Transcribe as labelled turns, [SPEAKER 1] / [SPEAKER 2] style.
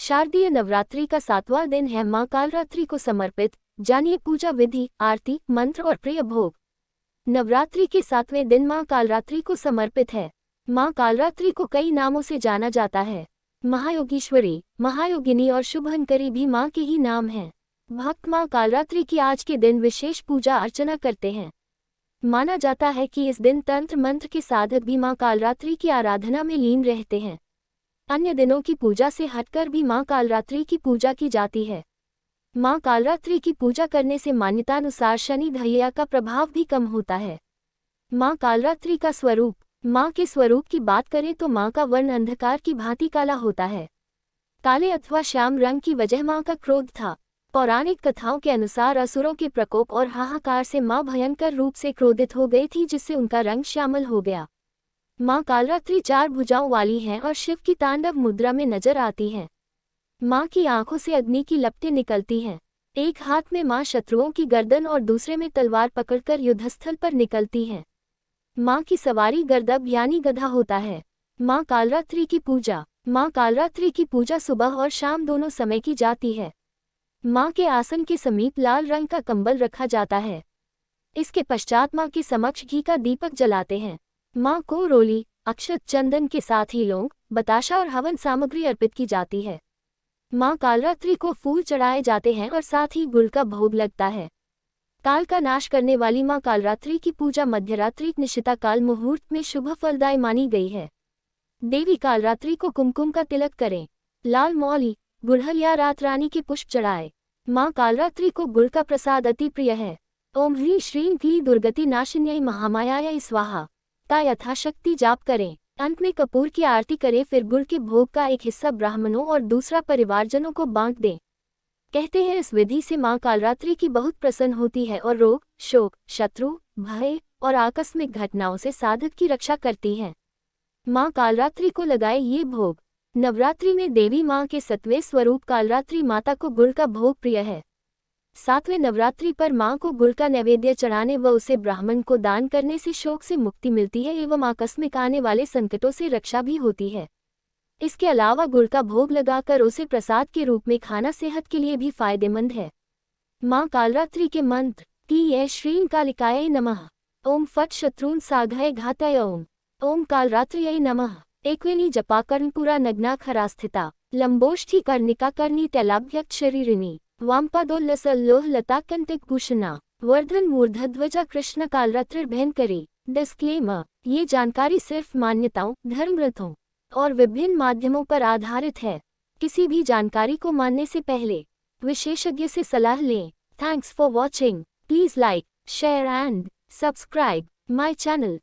[SPEAKER 1] शारदीय नवरात्रि का 7वां दिन है मां कालरात्रि को समर्पित। जानिए पूजा विधि, आरती, मंत्र और प्रिय भोग। नवरात्रि के 7वें दिन मां कालरात्रि को समर्पित है। मां कालरात्रि को कई नामों से जाना जाता है। महायोगीश्वरी, महायोगिनी और शुभंकरी भी मां के ही नाम हैं। भक्त मां कालरात्रि की आज के दिन विशेष पूजा अर्चना करते हैं। माना जाता है कि इस दिन तंत्र मंत्र के साधक भी मां कालरात्रि की आराधना में लीन रहते हैं। अन्य दिनों की पूजा से हटकर भी मां कालरात्रि की पूजा की जाती है। मां कालरात्रि की पूजा करने से मान्यतानुसार शनि दैत्य का प्रभाव भी कम होता है। मां कालरात्रि का स्वरूप। मां के स्वरूप की बात करें तो मां का वर्ण अंधकार की भांति काला होता है। काले अथवा श्याम रंग की वजह मां का क्रोध था। पौराणिक कथाओं के अनुसार असुरों के प्रकोप और हाहाकार से मां भयंकर रूप से क्रोधित हो गई थी, जिससे उनका रंग श्यामल हो गया। मां कालरात्रि 4 भुजाओं वाली हैं और शिव की तांडव मुद्रा में नजर आती हैं। मां की आंखों से अग्नि की लपटें निकलती हैं। एक हाथ में मां शत्रुओं की गर्दन और दूसरे में तलवार पकड़कर युद्धस्थल पर निकलती हैं। मां की सवारी गर्दभ यानी गधा होता है। मां कालरात्रि की पूजा। मां कालरात्रि की पूजा सुबह और शाम दोनों समय की जाती है। मां के आसन के समीप लाल रंग का कंबल रखा जाता है। इसके पश्चात मां के समक्ष घी का दीपक जलाते हैं। मां को रोली, अक्षत, चंदन के साथ ही लौंग, बताशा और हवन सामग्री अर्पित की जाती है। मां कालरात्रि को फूल चढ़ाए जाते हैं और साथ ही गुड़ का भोग लगता है। काल का नाश करने वाली मां कालरात्रि की पूजा मध्यरात्रि निशिता काल मुहूर्त में शुभ फलदायी मानी गई है। देवी कालरात्रि को कुमकुम का तिलक करें। लाल मौली, गुड़हल या रात रानी के पुष्प चढ़ाए। मां कालरात्रि को गुड़ का प्रसाद अति प्रिय है। ओम ह्रीं श्रीं क्लीं दुर्गति नाशिन्यै महामायायै स्वाहा का यथाशक्ति जाप करें। अंत में कपूर की आरती करें, फिर गुड़ के भोग का एक हिस्सा ब्राह्मणों और दूसरा परिवारजनों को बांट दें। कहते हैं इस विधि से मां कालरात्रि की बहुत प्रसन्न होती है और रोग, शोक, शत्रु, भय और आकस्मिक घटनाओं से साधक की रक्षा करती है। मां कालरात्रि को लगाए ये भोग। नवरात्रि में देवी मां के 7वें स्वरूप कालरात्रि माता को गुड़ का भोग प्रिय है। 7वें नवरात्रि पर मां को गुड़ का नैवेद्य चढ़ाने व उसे ब्राह्मण को दान करने से शोक से मुक्ति मिलती है एवं आकस्मिक आने वाले संकटों से रक्षा भी होती है। इसके अलावा गुड़ का भोग लगाकर उसे प्रसाद के रूप में खाना सेहत के लिए भी फायदेमंद है। मां कालरात्रि के मंत्र। क्लीं श्रीं कालिकायै नमः। ओम फट् शत्रून् साघय घातय। ओम कालरात्र्यै नमः। एकवेणी जपा कर्णपुरा नग्ना खरास्थिता। लंबोष्ठी कर्णिका कर्णी तैलाभ्यक्त शरीरिणी। वामपादोल्लसल्लोह लता कंटक भूषणा। वर्धन मूर्धध्वजा कृष्ण कालरात्रि भयंकरी। डिस्क्लेमर, ये जानकारी सिर्फ मान्यताओं, धर्मग्रंथों और विभिन्न माध्यमों पर आधारित है। किसी भी जानकारी को मानने से पहले विशेषज्ञ से सलाह लें। Thanks for watching. Please like, share and subscribe my channel.